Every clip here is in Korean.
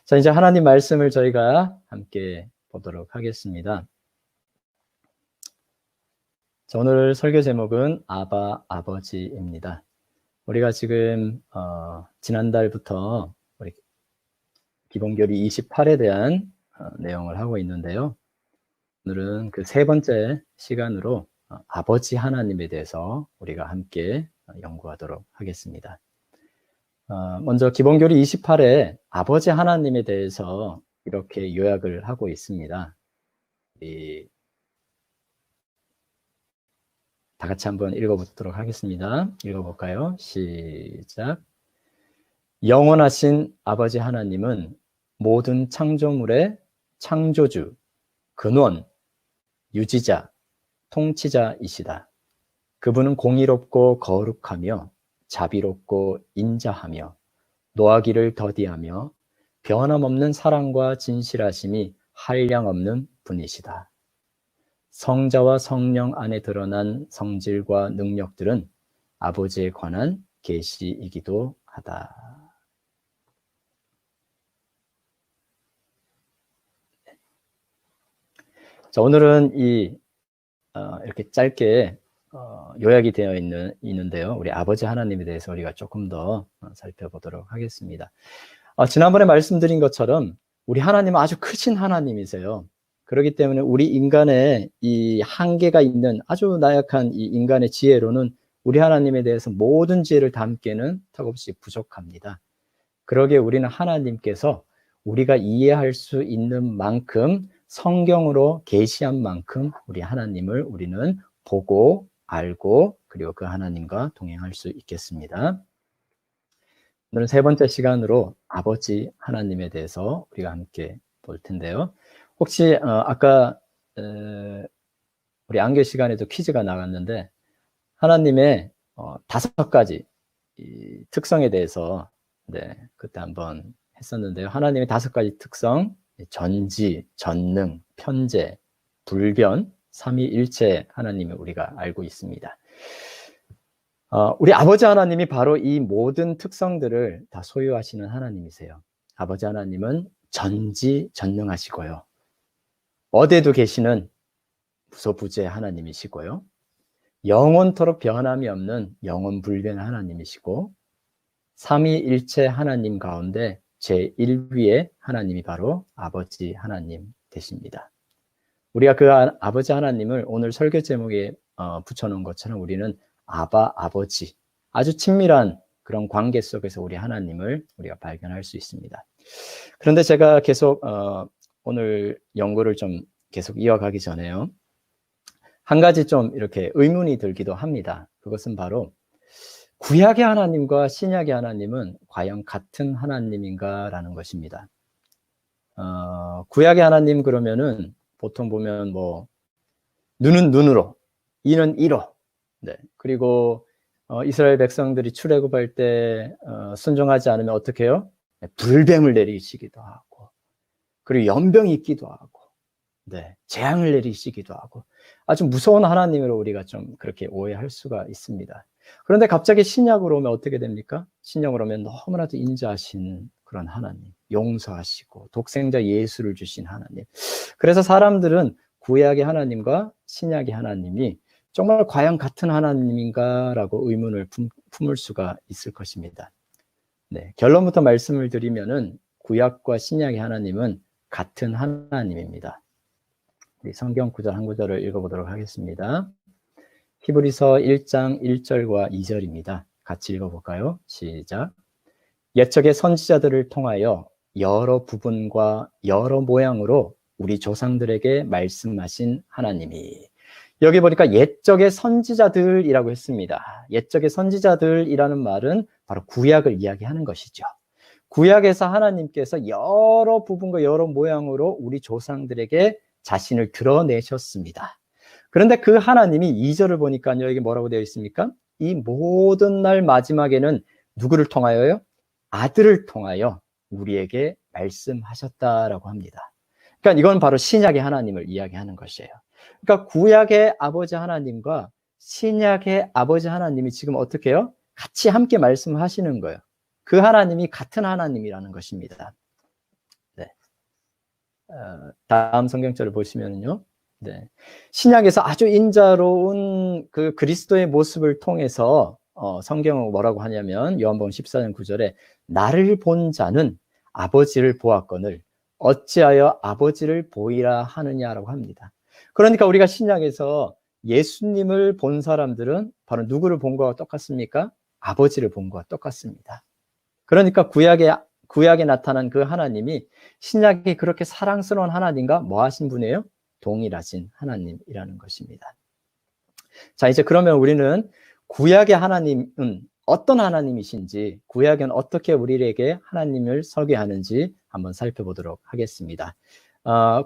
자, 이제 하나님 말씀을 저희가 함께 보도록 하겠습니다. 자, 오늘 설교 제목은 아바 아버지입니다. 우리가 지금 지난달부터 우리 기본교리 28에 대한 내용을 하고 있는데요. 오늘은 그 세 번째 시간으로 아버지 하나님에 대해서 우리가 함께 연구하도록 하겠습니다. 먼저 기본교리 28에 아버지 하나님에 대해서 이렇게 요약을 하고 있습니다. 다 같이 한번 읽어보도록 하겠습니다. 읽어볼까요? 시작. 영원하신 아버지 하나님은 모든 창조물의 창조주, 근원, 유지자, 통치자이시다. 그분은 공의롭고 거룩하며 자비롭고 인자하며 노하기를 더디하며 변함없는 사랑과 진실하심이 한량없는 분이시다. 성자와 성령 안에 드러난 성질과 능력들은 아버지에 관한 계시이기도 하다. 자, 오늘은 이렇게 짧게 요약이 되어 있는데요. 우리 아버지 하나님에 대해서 우리가 조금 더 살펴보도록 하겠습니다. 지난번에 말씀드린 것처럼 우리 하나님은 아주 크신 하나님이세요. 그렇기 때문에 우리 인간의 이 한계가 있는 아주 나약한 이 인간의 지혜로는 우리 하나님에 대해서 모든 지혜를 담기에는 턱없이 부족합니다. 그러기에 우리는 하나님께서 우리가 이해할 수 있는 만큼 성경으로 계시한 만큼 우리 하나님을 우리는 보고 알고 그리고 그 하나님과 동행할 수 있겠습니다. 오늘은 세 번째 시간으로 아버지 하나님에 대해서 우리가 함께 볼 텐데요. 혹시 아까 우리 안교 시간에도 퀴즈가 나갔는데 하나님의 5가지 이 특성에 대해서 그때 한번 했었는데요. 하나님의 5가지 특성, 전지, 전능, 편재, 불변, 삼위일체 하나님을 우리가 알고 있습니다. 우리 아버지 하나님이 바로 이 모든 특성들을 다 소유하시는 하나님이세요. 아버지 하나님은 전지전능하시고요. 어디에도 계시는 무소부재 하나님이시고요. 영원토록 변함이 없는 영원불변 하나님이시고 삼위일체 하나님 가운데 제1위의 하나님이 바로 아버지 하나님 되십니다. 우리가 그 아버지 하나님을 오늘 설교 제목에 붙여놓은 것처럼 우리는 아버지, 아주 친밀한 그런 관계 속에서 우리 하나님을 우리가 발견할 수 있습니다. 그런데 제가 계속 오늘 연구를 좀 계속 이어가기 전에요. 한 가지 좀 이렇게 의문이 들기도 합니다. 그것은 바로 구약의 하나님과 신약의 하나님은 과연 같은 하나님인가라는 것입니다. 구약의 하나님 그러면은 보통 보면 뭐 눈은 눈으로, 이는 이로, 그리고 이스라엘 백성들이 출애굽할 때 순종하지 않으면 어떻게 해요? 불뱀을 내리시기도 하고, 그리고 연병이 있기도 하고, 재앙을 내리시기도 하고, 아주 무서운 하나님으로 우리가 좀 그렇게 오해할 수가 있습니다. 그런데 갑자기 신약으로 오면 어떻게 됩니까? 신약으로 오면 너무나도 인자하신 그런 하나님, 용서하시고 독생자 예수를 주신 하나님. 그래서 사람들은 구약의 하나님과 신약의 하나님이 정말 과연 같은 하나님인가라고 의문을 품을 수가 있을 것입니다. 결론부터 말씀을 드리면은 구약과 신약의 하나님은 같은 하나님입니다. 우리 성경 구절 한 구절을 읽어보도록 하겠습니다. 히브리서 1장 1절과 2절입니다. 같이 읽어볼까요? 시작. 옛적의 선지자들을 통하여 여러 부분과 여러 모양으로 우리 조상들에게 말씀하신 하나님이. 여기 보니까 옛적의 선지자들이라고 했습니다. 옛적의 선지자들이라는 말은 바로 구약을 이야기하는 것이죠. 구약에서 하나님께서 여러 부분과 여러 모양으로 우리 조상들에게 자신을 드러내셨습니다. 그런데 그 하나님이 2절을 보니까요, 여기 뭐라고 되어 있습니까? 이 모든 날 마지막에는 누구를 통하여요? 아들을 통하여 우리에게 말씀하셨다라고 합니다. 그러니까 이건 바로 신약의 하나님을 이야기하는 것이에요. 그러니까 구약의 아버지 하나님과 신약의 아버지 하나님이 지금 어떻게 해요? 같이 함께 말씀하시는 거예요. 그 하나님이 같은 하나님이라는 것입니다. 네. 다음 성경절을 보시면요. 네. 신약에서 아주 인자로운 그 그리스도의 모습을 통해서 성경은 뭐라고 하냐면 요한복음 14장 9절에 나를 본 자는 아버지를 보았거늘 어찌하여 아버지를 보이라 하느냐라고 합니다. 그러니까 우리가 신약에서 예수님을 본 사람들은 바로 누구를 본 거와 똑같습니까? 아버지를 본 거와 똑같습니다. 그러니까 구약에 나타난 그 하나님이 신약에 그렇게 사랑스러운 하나님과 뭐 하신 분이에요? 동일하신 하나님이라는 것입니다. 자, 이제 그러면 우리는 구약의 하나님은 어떤 하나님이신지, 구약은 어떻게 우리에게 하나님을 설계하는지 한번 살펴보도록 하겠습니다.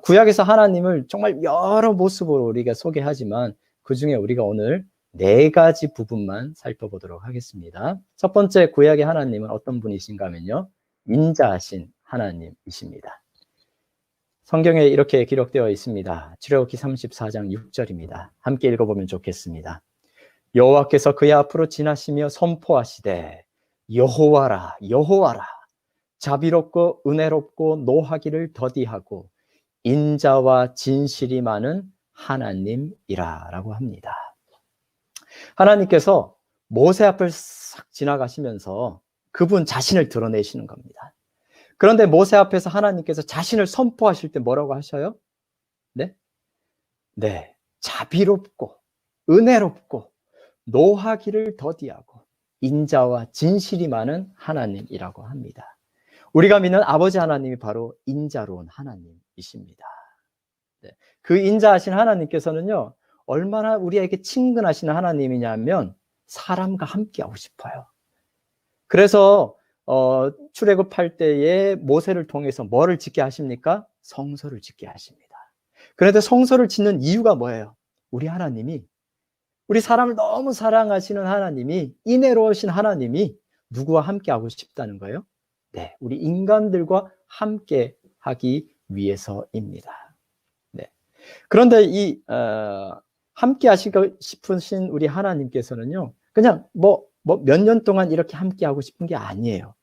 구약에서 하나님을 정말 여러 모습으로 우리가 소개하지만 그 중에 우리가 오늘 4가지 부분만 살펴보도록 하겠습니다. 첫 번째 구약의 하나님은 어떤 분이신가 하면요, 인자하신 하나님이십니다. 성경에 이렇게 기록되어 있습니다. 출애굽기 34장 6절입니다. 함께 읽어보면 좋겠습니다. 여호와께서 그의 앞으로 지나시며 선포하시되 여호와라 여호와라 자비롭고 은혜롭고 노하기를 더디하고 인자와 진실이 많은 하나님이라 라고 합니다. 하나님께서 모세 앞을 싹 지나가시면서 그분 자신을 드러내시는 겁니다. 그런데 모세 앞에서 하나님께서 자신을 선포하실 때 뭐라고 하셔요? 네? 네. 자비롭고 은혜롭고 노하기를 더디하고 인자와 진실이 많은 하나님이라고 합니다. 우리가 믿는 아버지 하나님이 바로 인자로운 하나님이십니다. 네. 그 인자하신 하나님께서는요, 얼마나 우리에게 친근하신 하나님이냐면 사람과 함께하고 싶어요. 그래서 출애굽할 때에 모세를 통해서 뭐를 짓게 하십니까? 성소를 짓게 하십니다. 그런데 성소를 짓는 이유가 뭐예요? 우리 하나님이, 우리 사람을 너무 사랑하시는 하나님이, 인애로우신 하나님이 누구와 함께하고 싶다는 거예요? 네, 우리 인간들과 함께하기 위해서입니다. 네. 그런데 이 함께 하시고 싶으신 우리 하나님께서는요, 그냥 몇 년 동안 이렇게 함께 하고 싶은 게 아니에요.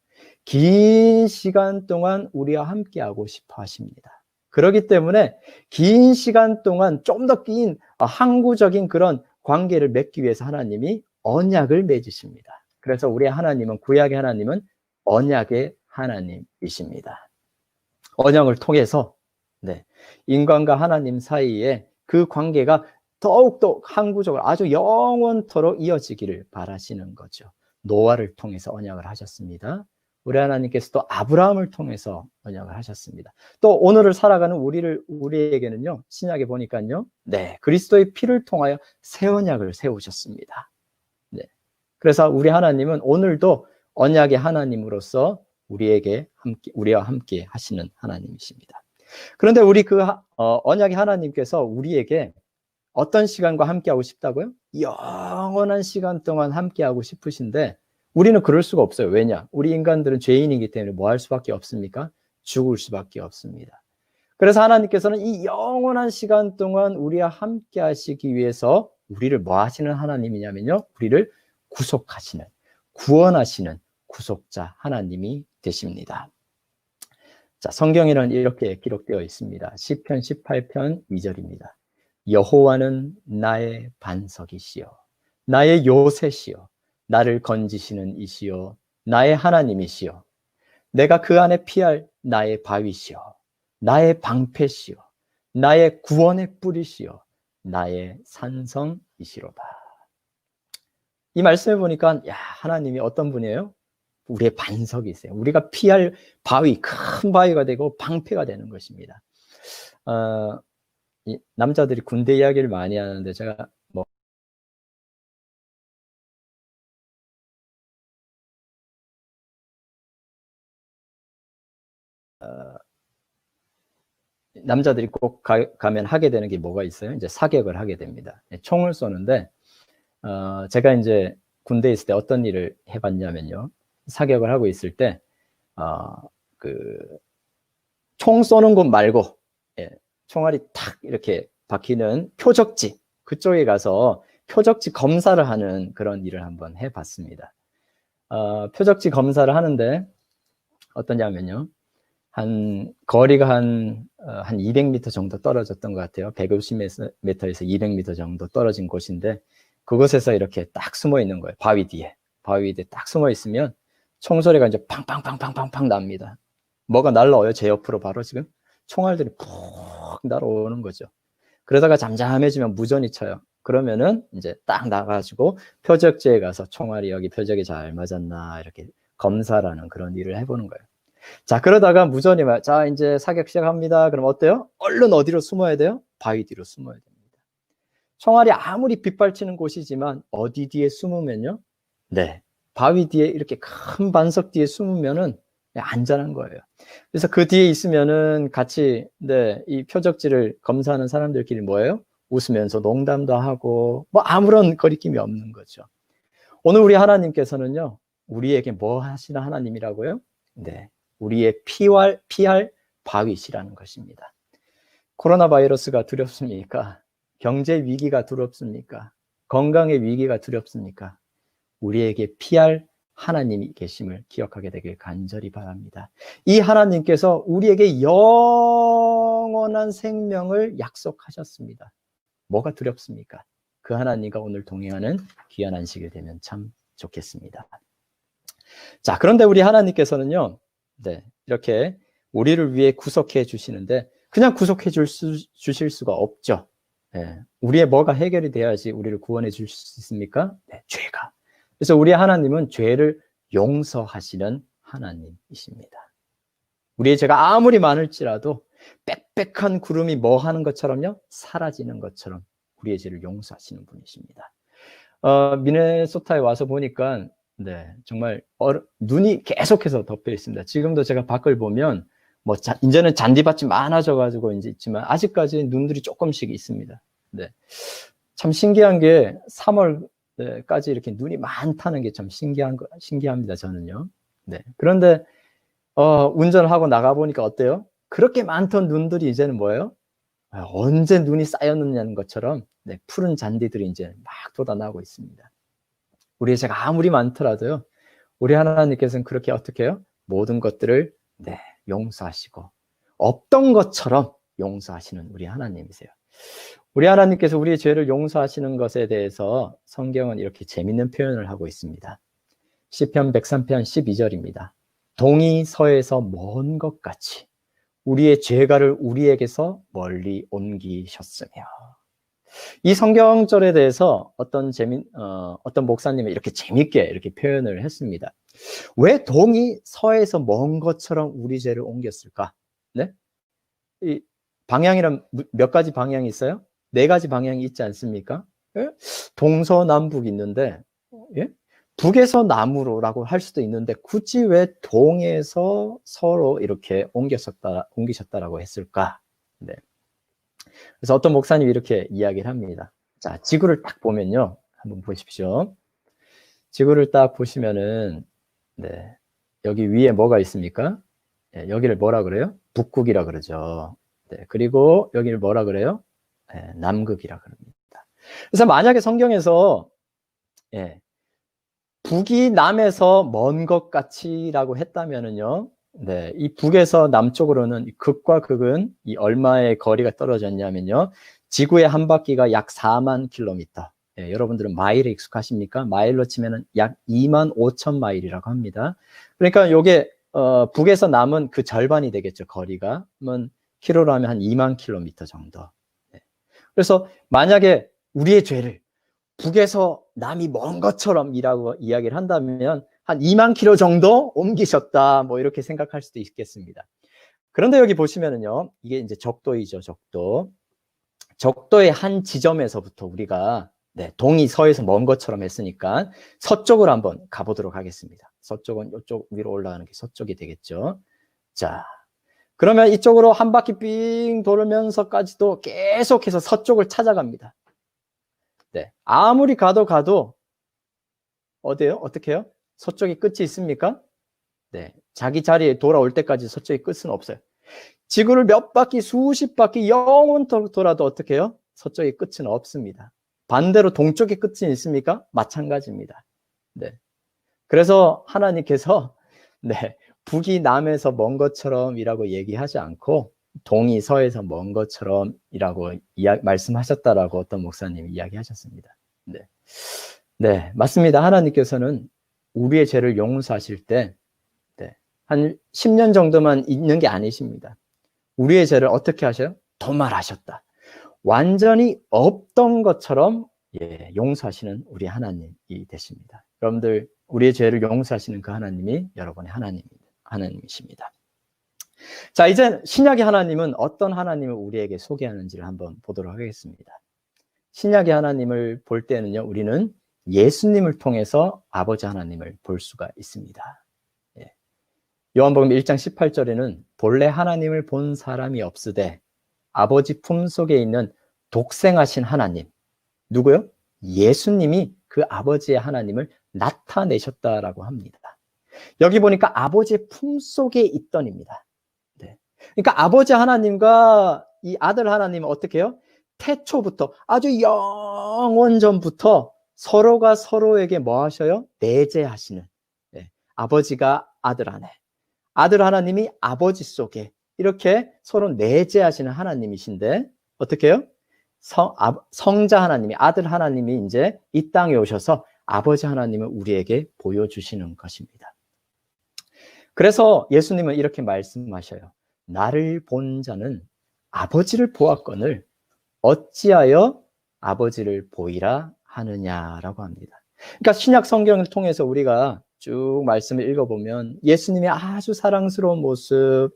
긴 시간 동안 우리와 함께 하고 싶어 하십니다. 그렇기 때문에 긴 시간 동안 좀 더 긴 항구적인 그런 관계를 맺기 위해서 하나님이 언약을 맺으십니다. 그래서 우리 하나님은, 구약의 하나님은 언약의 하나님이십니다. 언약을 통해서 인간과 하나님 사이에 그 관계가 더욱더 항구적으로 아주 영원토록 이어지기를 바라시는 거죠. 노아를 통해서 언약을 하셨습니다. 우리 하나님께서 또 아브라함을 통해서 언약을 하셨습니다. 또 오늘을 살아가는 우리에게는요, 신약에 보니까요, 그리스도의 피를 통하여 새 언약을 세우셨습니다. 그래서 우리 하나님은 오늘도 언약의 하나님으로서 우리와 함께 하시는 하나님이십니다. 그런데 우리 언약의 하나님께서 우리에게 어떤 시간과 함께하고 싶다고요? 영원한 시간 동안 함께하고 싶으신데 우리는 그럴 수가 없어요. 왜냐? 우리 인간들은 죄인이기 때문에 뭐 할 수밖에 없습니까? 죽을 수밖에 없습니다. 그래서 하나님께서는 이 영원한 시간 동안 우리와 함께 하시기 위해서 우리를 뭐 하시는 하나님이냐면요, 우리를 구속하시는, 구원하시는 구속자 하나님이 되십니다. 자, 성경에는 이렇게 기록되어 있습니다. 시편 18편 2절입니다. 여호와는 나의 반석이시여 나의 요새시여 나를 건지시는 이시여 나의 하나님이시여 내가 그 안에 피할 나의 바위시여 나의 방패시여 나의 구원의 뿌리시여 나의 산성이시로다. 이 말씀을 보니까 하나님이 어떤 분이에요? 우리의 반석이세요. 우리가 피할 바위, 큰 바위가 되고 방패가 되는 것입니다. 남자들이 군대 이야기를 많이 하는데 제가 남자들이 꼭 가면 하게 되는 게 뭐가 있어요? 이제 사격을 하게 됩니다. 총을 쏘는데 제가 이제 군대에 있을 때 어떤 일을 해봤냐면요, 사격을 하고 있을 때 총 쏘는 곳 말고 총알이 탁 이렇게 박히는 표적지, 그쪽에 가서 표적지 검사를 하는 그런 일을 한번 해봤습니다. 표적지 검사를 하는데 어떠냐면요. 거리가 한 200m 정도 떨어졌던 것 같아요. 150m에서 200m 정도 떨어진 곳인데 그곳에서 이렇게 딱 숨어 있는 거예요. 바위 뒤에 딱 숨어 있으면 총소리가 이제 팡팡팡팡팡팡 납니다. 뭐가 날라와요? 제 옆으로 바로 지금 총알들이 푹 날아오는 거죠. 그러다가 잠잠해지면 무전이 쳐요. 그러면은 이제 딱 나가지고 표적지에 가서 총알이 여기 표적에 잘 맞았나 이렇게 검사라는 그런 일을 해보는 거예요. 자, 그러다가 무전이 와. 자, 이제 사격 시작합니다. 그럼 어때요? 얼른 어디로 숨어야 돼요? 바위 뒤로 숨어야 됩니다. 총알이 아무리 빗발치는 곳이지만 어디 뒤에 숨으면요? 네, 바위 뒤에 이렇게 큰 반석 뒤에 숨으면은 안전한 거예요. 그래서 그 뒤에 있으면은 같이 이 표적지를 검사하는 사람들끼리 뭐예요? 웃으면서 농담도 하고 뭐 아무런 거리낌이 없는 거죠. 오늘 우리 하나님께서는요, 우리에게 뭐 하시는 하나님이라고요? 네, 우리의 피할 바위시라는 것입니다. 코로나 바이러스가 두렵습니까? 경제 위기가 두렵습니까? 건강의 위기가 두렵습니까? 우리에게 피할 하나님이 계심을 기억하게 되길 간절히 바랍니다. 이 하나님께서 우리에게 영원한 생명을 약속하셨습니다. 뭐가 두렵습니까? 그 하나님과 오늘 동행하는 귀한 안식일 되면 참 좋겠습니다. 자, 그런데 우리 하나님께서는요, 이렇게 우리를 위해 구속해 주시는데 그냥 구속해 주실 수가 없죠. 우리의 뭐가 해결이 돼야지 우리를 구원해 줄 수 있습니까? 죄가. 그래서 우리 하나님은 죄를 용서하시는 하나님이십니다. 우리의 죄가 아무리 많을지라도 빽빽한 구름이 뭐 하는 것처럼요? 사라지는 것처럼 우리의 죄를 용서하시는 분이십니다. 미네소타에 와서 보니까 정말 눈이 계속해서 덮여 있습니다. 지금도 제가 밖을 보면 이제는 잔디밭이 많아져 가지고 이제 있지만 아직까지 눈들이 조금씩 있습니다. 참 신기한 게 3월까지 이렇게 눈이 많다는 게 참 신기합니다. 저는요. 그런데 운전을 하고 나가 보니까 어때요? 그렇게 많던 눈들이 이제는 뭐예요? 언제 눈이 쌓였느냐는 것처럼 푸른 잔디들이 이제 막 돋아나고 있습니다. 우리의 죄가 아무리 많더라도요, 우리 하나님께서는 그렇게 어떻게 해요? 모든 것들을 용서하시고 없던 것처럼 용서하시는 우리 하나님이세요. 우리 하나님께서 우리의 죄를 용서하시는 것에 대해서 성경은 이렇게 재밌는 표현을 하고 있습니다. 시편 103편 12절입니다. 동이 서에서 먼 것 같이 우리의 죄가를 우리에게서 멀리 옮기셨으며. 이 성경절에 대해서 어떤 목사님이 이렇게 재밌게 이렇게 표현을 했습니다. 왜 동이 서에서 먼 것처럼 우리 죄를 옮겼을까? 이 방향이란 몇 가지 방향이 있어요? 4가지 방향이 있지 않습니까? 동서남북이 있는데, 북에서 남으로라고 할 수도 있는데 굳이 왜 동에서 서로 이렇게 옮기셨다라고 했을까? 그래서 어떤 목사님이 이렇게 이야기를 합니다. 자, 지구를 딱 보면요, 한번 보십시오. 지구를 딱 보시면은 여기 위에 뭐가 있습니까? 여기를 뭐라 그래요? 북극이라 그러죠. 그리고 여기를 뭐라 그래요? 남극이라 그럽니다. 그래서 만약에 성경에서 북이 남에서 먼 것 같이라고 했다면은요, 이 북에서 남쪽으로는 극과 극은 이 얼마의 거리가 떨어졌냐면요, 지구의 한 바퀴가 약 4만 킬로미터. 여러분들은 마일에 익숙하십니까? 마일로 치면은 약 2만 5천 마일이라고 합니다. 그러니까 요게 북에서 남은 그 절반이 되겠죠, 거리가. 그러면 킬로로 하면 한 2만 킬로미터 정도. 그래서 만약에 우리의 죄를 북에서 남이 먼 것처럼 이라고 이야기를 한다면 한 2만 킬로 정도 옮기셨다, 뭐 이렇게 생각할 수도 있겠습니다. 그런데 여기 보시면은요, 이게 이제 적도이죠, 적도. 적도의 한 지점에서부터 우리가 동이 서에서 먼 것처럼 했으니까 서쪽으로 한번 가보도록 하겠습니다. 서쪽은 이쪽 위로 올라가는 게 서쪽이 되겠죠. 자, 그러면 이쪽으로 한 바퀴 삥 돌면서까지도 계속해서 서쪽을 찾아갑니다. 아무리 가도 어디에요? 어떻게 해요? 서쪽이 끝이 있습니까? 자기 자리에 돌아올 때까지 서쪽이 끝은 없어요. 지구를 몇 바퀴, 수십 바퀴 영원토록 돌아도 어떻게 해요? 서쪽의 끝은 없습니다. 반대로 동쪽의 끝은 있습니까? 마찬가지입니다. 네. 그래서 하나님께서 네, 북이 남에서 먼 것처럼이라고 얘기하지 않고 동이 서에서 먼 것처럼이라고 말씀하셨다라고 어떤 목사님이 이야기하셨습니다. 네. 네, 맞습니다. 하나님께서는 우리의 죄를 용서하실 때 한 10년 정도만 있는 게 아니십니다. 우리의 죄를 어떻게 하셔요? 도말하셨다. 완전히 없던 것처럼 용서하시는 우리 하나님이 되십니다. 여러분들, 우리의 죄를 용서하시는 그 하나님이 여러분의 하나님이십니다. 자, 이제 신약의 하나님은 어떤 하나님을 우리에게 소개하는지를 한번 보도록 하겠습니다. 신약의 하나님을 볼 때는요, 우리는 예수님을 통해서 아버지 하나님을 볼 수가 있습니다. 요한복음 1장 18절에는 본래 하나님을 본 사람이 없으되 아버지 품속에 있는 독생하신 하나님, 누구요? 예수님이 그 아버지의 하나님을 나타내셨다라고 합니다. 여기 보니까 아버지의 품속에 있던입니다. 네. 그러니까 아버지 하나님과 이 아들 하나님은 어떻게 해요? 태초부터, 아주 영원 전부터 서로가 서로에게 뭐 하셔요? 내재하시는, 아버지가 아들 안에, 아들 하나님이 아버지 속에 이렇게 서로 내재하시는 하나님이신데 어떻게 해요? 성자 하나님이, 아들 하나님이 이제 이 땅에 오셔서 아버지 하나님을 우리에게 보여주시는 것입니다. 그래서 예수님은 이렇게 말씀하셔요. 나를 본 자는 아버지를 보았거늘 어찌하여 아버지를 보이라 하느냐라고 합니다. 그러니까 신약 성경을 통해서 우리가 쭉 말씀을 읽어보면 예수님의 아주 사랑스러운 모습,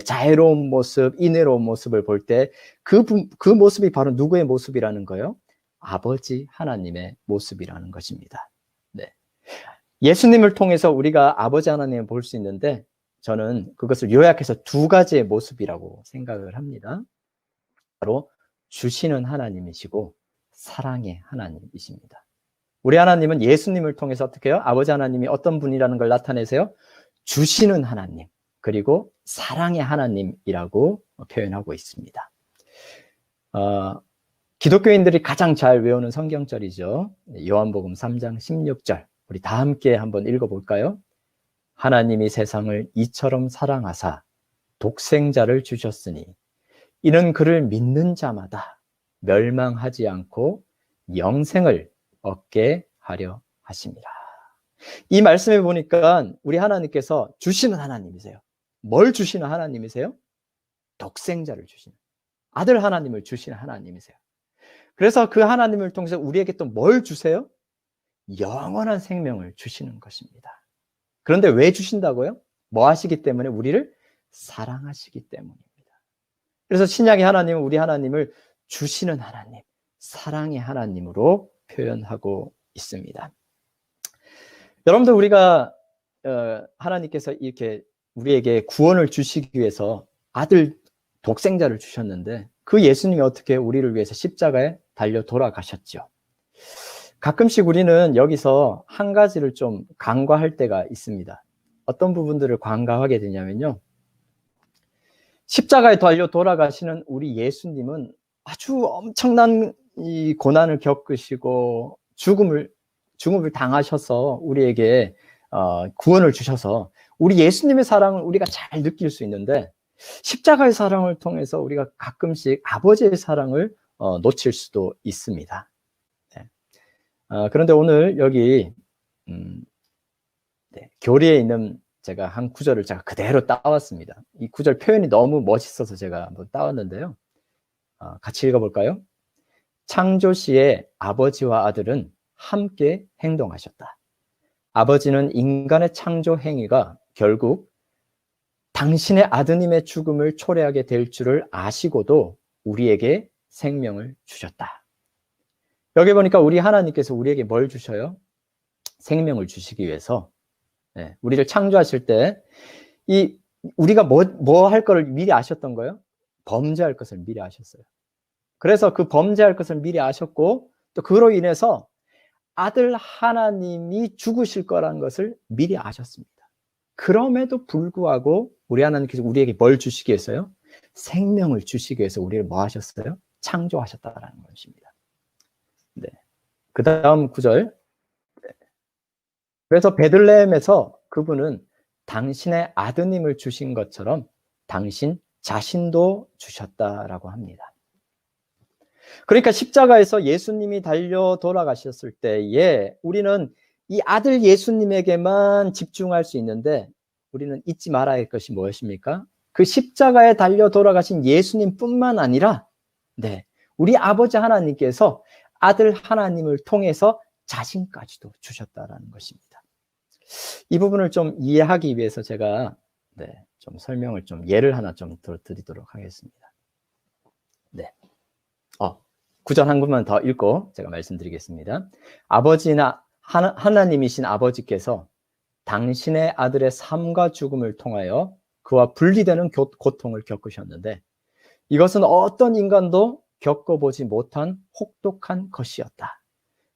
자애로운 모습, 인애로운 모습을 볼 때 그 모습이 바로 누구의 모습이라는 거예요? 아버지 하나님의 모습이라는 것입니다. 네. 예수님을 통해서 우리가 아버지 하나님을 볼 수 있는데 저는 그것을 요약해서 두 가지의 모습이라고 생각을 합니다. 바로 주시는 하나님이시고 사랑의 하나님이십니다. 우리 하나님은 예수님을 통해서 어떻게 해요? 아버지 하나님이 어떤 분이라는 걸 나타내세요? 주시는 하나님, 그리고 사랑의 하나님이라고 표현하고 있습니다. 기독교인들이 가장 잘 외우는 성경절이죠. 요한복음 3장 16절. 우리 다 함께 한번 읽어볼까요? 하나님이 세상을 이처럼 사랑하사 독생자를 주셨으니 이는 그를 믿는 자마다 멸망하지 않고 영생을 얻게 하려 하십니다. 이 말씀에 보니까 우리 하나님께서 주시는 하나님이세요. 뭘 주시는 하나님이세요? 독생자를 주시는, 아들 하나님을 주시는 하나님이세요. 그래서 그 하나님을 통해서 우리에게 또 뭘 주세요? 영원한 생명을 주시는 것입니다. 그런데 왜 주신다고요? 뭐 하시기 때문에? 우리를 사랑하시기 때문입니다. 그래서 신약의 하나님은 우리 하나님을 주시는 하나님, 사랑의 하나님으로 표현하고 있습니다. 여러분들, 우리가 하나님께서 이렇게 우리에게 구원을 주시기 위해서 아들 독생자를 주셨는데 그 예수님이 어떻게 우리를 위해서 십자가에 달려 돌아가셨죠. 가끔씩 우리는 여기서 한 가지를 좀 간과할 때가 있습니다. 어떤 부분들을 간과하게 되냐면요, 십자가에 달려 돌아가시는 우리 예수님은 아주 엄청난 이 고난을 겪으시고 죽음을 당하셔서 우리에게 구원을 주셔서 우리 예수님의 사랑을 우리가 잘 느낄 수 있는데 십자가의 사랑을 통해서 우리가 가끔씩 아버지의 사랑을 놓칠 수도 있습니다. 네. 그런데 오늘 여기 교리에 있는 제가 한 구절을 제가 그대로 따왔습니다. 이 구절 표현이 너무 멋있어서 제가 한번 따왔는데요. 같이 읽어볼까요? 창조 시에 아버지와 아들은 함께 행동하셨다. 아버지는 인간의 창조 행위가 결국 당신의 아드님의 죽음을 초래하게 될 줄을 아시고도 우리에게 생명을 주셨다. 여기 보니까 우리 하나님께서 우리에게 뭘 주셔요? 생명을 주시기 위해서 우리를 창조하실 때 우리가 뭐 할 거를 미리 아셨던 거예요? 범죄할 것을 미리 아셨어요. 그래서 그 범죄할 것을 미리 아셨고 또 그로 인해서 아들 하나님이 죽으실 거라는 것을 미리 아셨습니다. 그럼에도 불구하고 우리 하나님께서 우리에게 뭘 주시기 위해서요? 생명을 주시기 위해서 우리를 뭐 하셨어요? 창조하셨다라는 것입니다. 네. 그 다음 구절. 그래서 베들레헴에서 그분은 당신의 아드님을 주신 것처럼 당신 자신도 주셨다라고 합니다. 그러니까 십자가에서 예수님이 달려 돌아가셨을 때에 우리는 이 아들 예수님에게만 집중할 수 있는데 우리는 잊지 말아야 할 것이 무엇입니까? 그 십자가에 달려 돌아가신 예수님뿐만 아니라 우리 아버지 하나님께서 아들 하나님을 통해서 자신까지도 주셨다라는 것입니다. 이 부분을 좀 이해하기 위해서 제가 좀 설명을 예를 하나 좀 드리도록 하겠습니다. 구절 한 구만 더 읽고 제가 말씀드리겠습니다. 아버지나 하나님이신 아버지께서 당신의 아들의 삶과 죽음을 통하여 그와 분리되는 고통을 겪으셨는데 이것은 어떤 인간도 겪어보지 못한 혹독한 것이었다.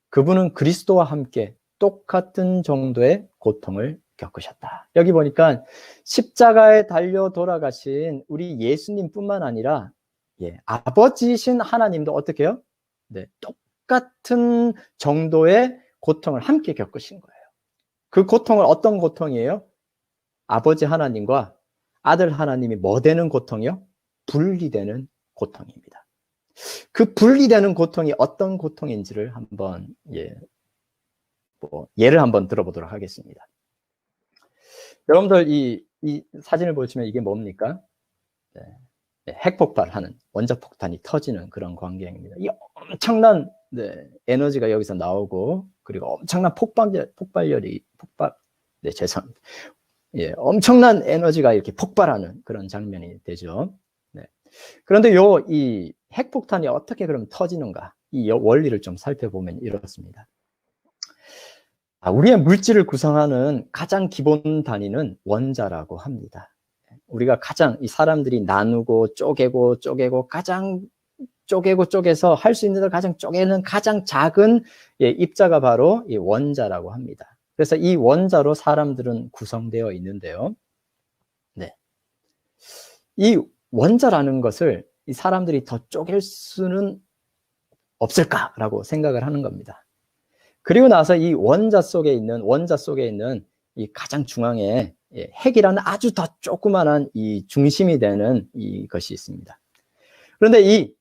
그분은 그리스도와 함께 똑같은 정도의 고통을 겪으셨다. 여기 보니까 십자가에 달려 돌아가신 우리 예수님뿐만 아니라 아버지이신 하나님도 어떻게 해요? 똑같은 정도의 고통을 함께 겪으신 거예요. 그 고통은 어떤 고통이에요? 아버지 하나님과 아들 하나님이 뭐 되는 고통이요? 분리되는 고통입니다. 그 분리되는 고통이 어떤 고통인지를 한번 예를 한번 들어보도록 하겠습니다. 여러분들 이 사진을 보시면 이게 뭡니까? 핵폭발하는 원자폭탄이 터지는 그런 광경입니다. 이 엄청난 에너지가 여기서 나오고 그리고 엄청난 엄청난 에너지가 이렇게 폭발하는 그런 장면이 되죠. 그런데 이 핵폭탄이 어떻게 그럼 터지는가? 이 원리를 좀 살펴보면 이렇습니다. 우리의 물질을 구성하는 가장 기본 단위는 원자라고 합니다. 우리가 가장 이 사람들이 나누고 쪼개고 가장 쪼개서 할 수 있는 걸 가장 쪼개는 가장 작은 입자가 바로 이 원자라고 합니다. 그래서 이 원자로 사람들은 구성되어 있는데요. 이 원자라는 것을 이 사람들이 더 쪼갤 수는 없을까라고 생각을 하는 겁니다. 그리고 나서 이 원자 속에 있는 이 가장 중앙에 핵이라는 아주 더 조그만한 이 중심이 되는 이것이 있습니다. 그런데 이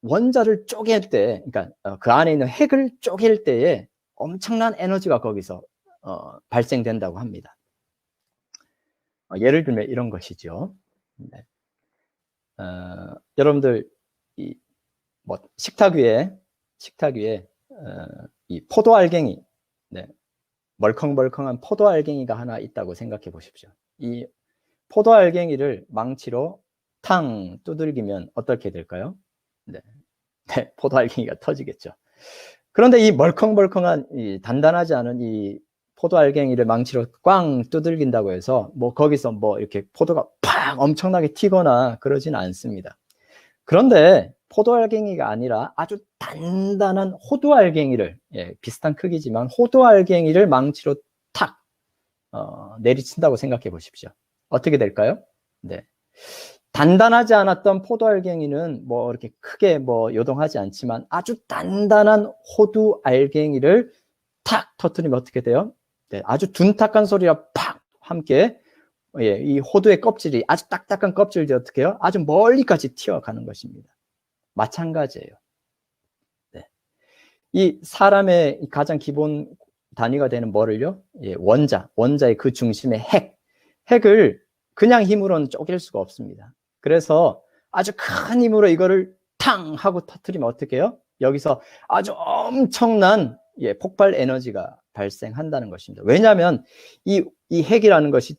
원자를 쪼갤 때, 그러니까 그 안에 있는 핵을 쪼갤 때에 엄청난 에너지가 거기서 발생된다고 합니다. 예를 들면 이런 것이죠. 여러분들 식탁 위에 이 포도알갱이, 멀컹멀컹한 포도알갱이가 하나 있다고 생각해 보십시오. 이 포도알갱이를 망치로 탕 두들기면 어떻게 될까요? 포도알갱이가 터지겠죠. 그런데 이 멀컹멀컹한 단단하지 않은 이 포도알갱이를 망치로 꽝 두들긴다고 해서 거기서 이렇게 포도가 팍 엄청나게 튀거나 그러진 않습니다. 그런데 포도알갱이가 아니라 아주 단단한 호두알갱이를 비슷한 크기지만 호두알갱이를 망치로 탁 내리친다고 생각해 보십시오. 어떻게 될까요? 단단하지 않았던 포도알갱이는 이렇게 크게 요동하지 않지만 아주 단단한 호두알갱이를 탁 터뜨리면 어떻게 돼요? 아주 둔탁한 소리와 팍 함께 이 호두의 껍질이 아주 딱딱한 껍질이 어떻게 해요? 아주 멀리까지 튀어가는 것입니다. 마찬가지예요. 이 사람의 가장 기본 단위가 되는 뭐를요? 원자의 그 중심의 핵을 그냥 힘으로는 쪼갤 수가 없습니다. 그래서 아주 큰 힘으로 이거를 탕 하고 터뜨리면 어떻게 해요? 여기서 아주 엄청난 폭발 에너지가 발생한다는 것입니다. 왜냐하면 이 핵이라는 것이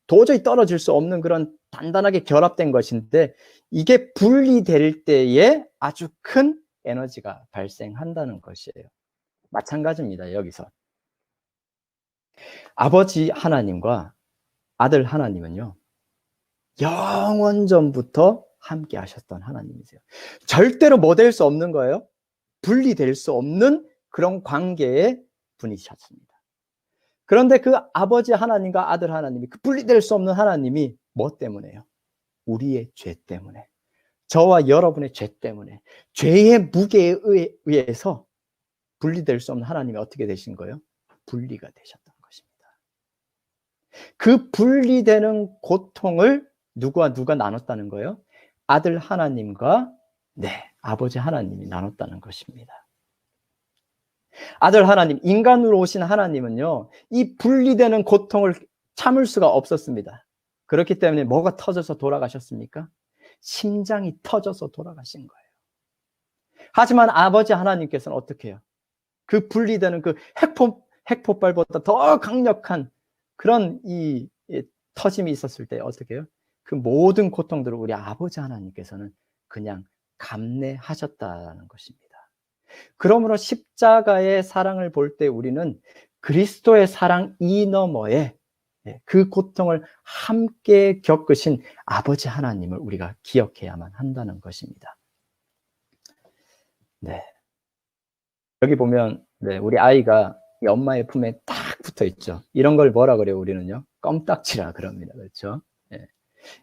도저히 떨어질 수 없는 그런 단단하게 결합된 것인데 이게 분리될 때에 아주 큰 에너지가 발생한다는 것이에요. 마찬가지입니다. 여기서 아버지 하나님과 아들 하나님은요, 영원전부터 함께 하셨던 하나님이세요. 절대로 뭐 될 수 없는 거예요? 분리될 수 없는 그런 관계의 분이셨습니다. 그런데 그 아버지 하나님과 아들 하나님이, 그 분리될 수 없는 하나님이 뭐 때문에요? 우리의 죄 때문에, 저와 여러분의 죄 때문에, 죄의 무게에 의해서 분리될 수 없는 하나님이 어떻게 되신 거예요? 분리가 되셨던 것입니다. 그 분리되는 고통을 누가 나눴다는 거예요? 아들 하나님과 아버지 하나님이 나눴다는 것입니다. 아들 하나님, 인간으로 오신 하나님은요, 이 분리되는 고통을 참을 수가 없었습니다. 그렇기 때문에 뭐가 터져서 돌아가셨습니까? 심장이 터져서 돌아가신 거예요. 하지만 아버지 하나님께서는 어떻게 해요? 그 분리되는 그 핵폭발보다 더 강력한 그런 이 터짐이 있었을 때 어떻게 해요? 그 모든 고통들을 우리 아버지 하나님께서는 그냥 감내하셨다는 것입니다. 그러므로 십자가의 사랑을 볼 때 우리는 그리스도의 사랑 이 너머에 그 고통을 함께 겪으신 아버지 하나님을 우리가 기억해야만 한다는 것입니다. 네. 여기 보면 우리 아이가 이 엄마의 품에 딱 붙어 있죠. 이런 걸 뭐라 그래요? 우리는요, 껌딱지라 그럽니다. 그렇죠?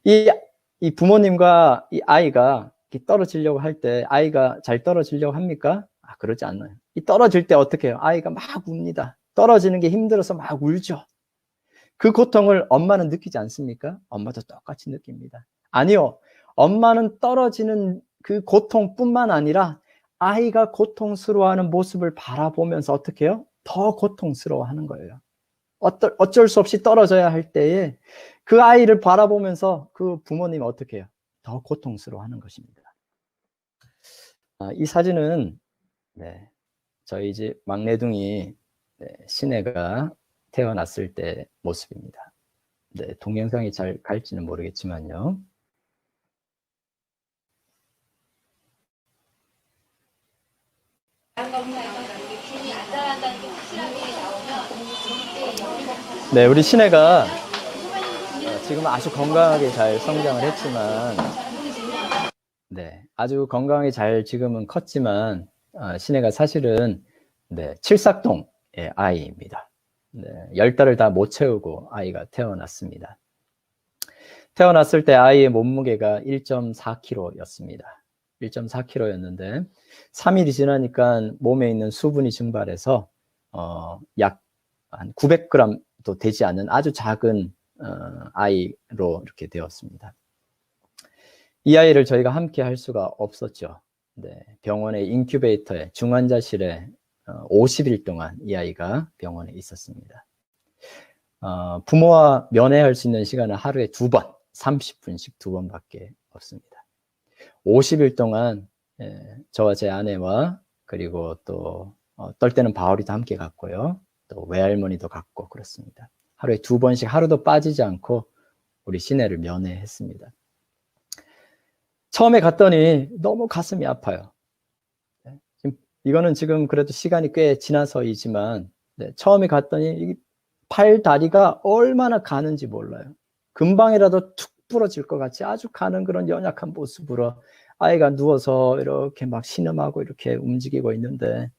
이 부모님과 이 아이가 떨어지려고 할 때 아이가 잘 떨어지려고 합니까? 그러지 않아요. 이 떨어질 때 어떻게 해요? 아이가 막 웁니다. 떨어지는 게 힘들어서 막 울죠. 그 고통을 엄마는 느끼지 않습니까? 엄마도 똑같이 느낍니다. 아니요. 엄마는 떨어지는 그 고통뿐만 아니라 아이가 고통스러워하는 모습을 바라보면서 어떻게 해요? 더 고통스러워하는 거예요. 어쩔 수 없이 떨어져야 할 때에 그 아이를 바라보면서 그 부모님이 어떻게 해요? 더 고통스러워하는 것입니다. 이 사진은 저희 집 막내둥이 신혜가 태어났을 때 모습입니다. 동영상이 잘 갈지는 모르겠지만요. 우리 신혜가 지금 아주 건강하게 잘 성장을 했지만, 아주 건강하게 잘 지금은 컸지만, 신혜가 사실은 칠삭동의 아이입니다. 10달을 다 못 채우고 아이가 태어났습니다. 태어났을 때 아이의 몸무게가 1.4kg였습니다. 1.4kg였는데 3일이 지나니까 몸에 있는 수분이 증발해서 약 한 900g도 되지 않는 아주 작은 아이로 이렇게 되었습니다. 이 아이를 저희가 함께 할 수가 없었죠. 병원의 인큐베이터에, 중환자실에 50일 동안 이 아이가 병원에 있었습니다. 부모와 면회할 수 있는 시간은 하루에 2번, 30분씩 2번밖에 없습니다. 50일 동안 저와 제 아내와 그리고 또 떨 때는 바울이도 함께 갔고요. 또 외할머니도 갔고 그렇습니다. 하루에 2번씩 하루도 빠지지 않고 우리 신혜를 면회했습니다. 처음에 갔더니 너무 가슴이 아파요. 이거는 지금 그래도 시간이 꽤 지나서이지만 처음에 갔더니 팔, 다리가 얼마나 가는지 몰라요. 금방이라도 툭 부러질 것 같이 아주 가는 그런 연약한 모습으로 아이가 누워서 이렇게 막 신음하고 이렇게 움직이고 있는데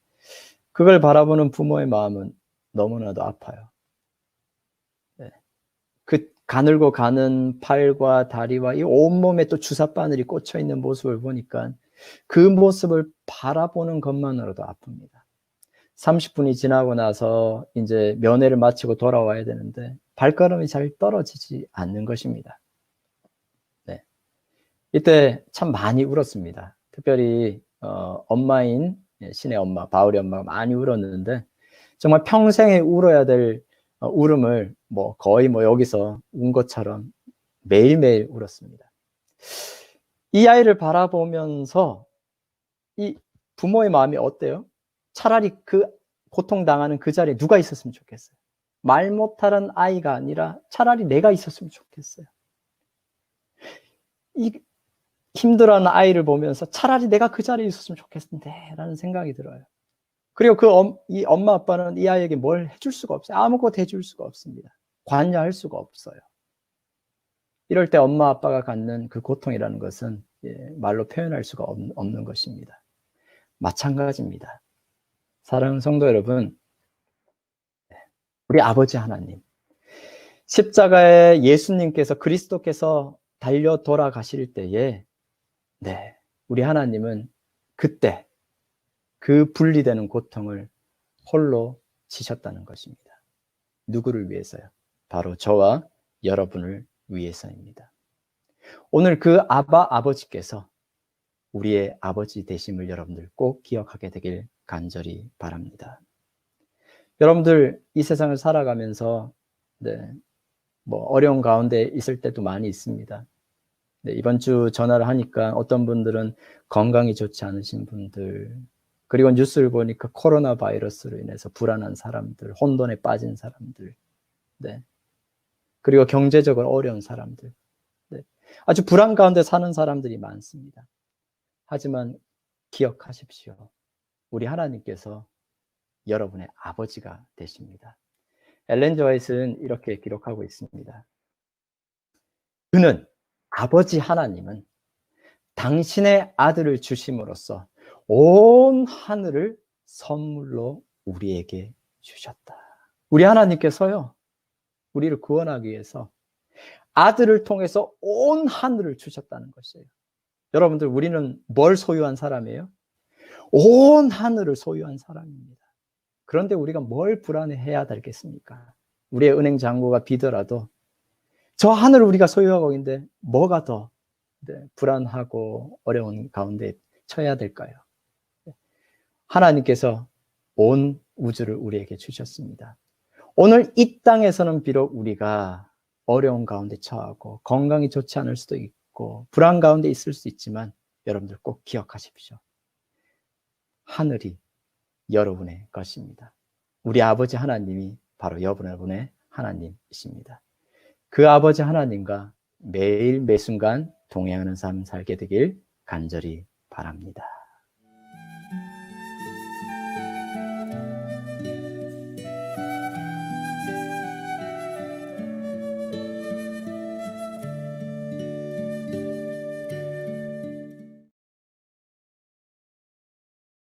그걸 바라보는 부모의 마음은 너무나도 아파요. 그 가늘고 가는 팔과 다리와 이 온몸에 또 주사바늘이 꽂혀 있는 모습을 보니까 그 모습을 바라보는 것만으로도 아픕니다. 30분이 지나고 나서 이제 면회를 마치고 돌아와야 되는데 발걸음이 잘 떨어지지 않는 것입니다. 이때 참 많이 울었습니다. 특별히 엄마인 신의 엄마, 바울이 엄마가 많이 울었는데 정말 평생에 울어야 될 울음을 거의 여기서 운 것처럼 매일매일 울었습니다. 이 아이를 바라보면서 이 부모의 마음이 어때요? 차라리 그 고통당하는 그 자리에 누가 있었으면 좋겠어요. 말 못하는 아이가 아니라 차라리 내가 있었으면 좋겠어요. 이 힘들어하는 아이를 보면서 차라리 내가 그 자리에 있었으면 좋겠는데 라는 생각이 들어요. 그리고 이 엄마 아빠는 이 아이에게 뭘 해줄 수가 없어요. 아무것도 해줄 수가 없습니다. 관여할 수가 없어요. 이럴 때 엄마 아빠가 갖는 그 고통이라는 것은 말로 표현할 수가 없는 것입니다. 마찬가지입니다. 사랑하는 성도 여러분, 우리 아버지 하나님, 십자가에 예수님께서 그리스도께서 달려 돌아가실 때에 네, 우리 하나님은 그때 그 분리되는 고통을 홀로 지셨다는 것입니다. 누구를 위해서요? 바로 저와 여러분을 위해서입니다. 오늘 그 아버지께서 우리의 아버지 되심을 여러분들 꼭 기억하게 되길 간절히 바랍니다. 여러분들 이 세상을 살아가면서 네, 뭐 어려운 가운데 있을 때도 많이 있습니다. 네, 이번 주 전화를 하니까 어떤 분들은 건강이 좋지 않으신 분들, 그리고 뉴스를 보니까 코로나 바이러스로 인해서 불안한 사람들, 혼돈에 빠진 사람들, 네, 그리고 경제적으로 어려운 사람들, 네, 아주 불안 가운데 사는 사람들이 많습니다. 하지만 기억하십시오. 우리 하나님께서 여러분의 아버지가 되십니다. 엘렌 지 화이트는 이렇게 기록하고 있습니다. 그는, 아버지 하나님은 당신의 아들을 주심으로써 온 하늘을 선물로 우리에게 주셨다. 우리 하나님께서요, 우리를 구원하기 위해서 아들을 통해서 온 하늘을 주셨다는 것이에요. 여러분들, 우리는 뭘 소유한 사람이에요? 온 하늘을 소유한 사람입니다. 그런데 우리가 뭘 불안해해야 되겠습니까? 우리의 은행 잔고가 비더라도 저 하늘을 우리가 소유하고 있는데 뭐가 더 불안하고 어려운 가운데 처해야 될까요? 하나님께서 온 우주를 우리에게 주셨습니다. 오늘 이 땅에서는 비록 우리가 어려운 가운데 처하고 건강이 좋지 않을 수도 있고 불안 가운데 있을 수 있지만 여러분들 꼭 기억하십시오. 하늘이 여러분의 것입니다. 우리 아버지 하나님이 바로 여러분의 하나님이십니다. 그 아버지 하나님과 매일 매순간 동행하는 삶 살게 되길 간절히 바랍니다.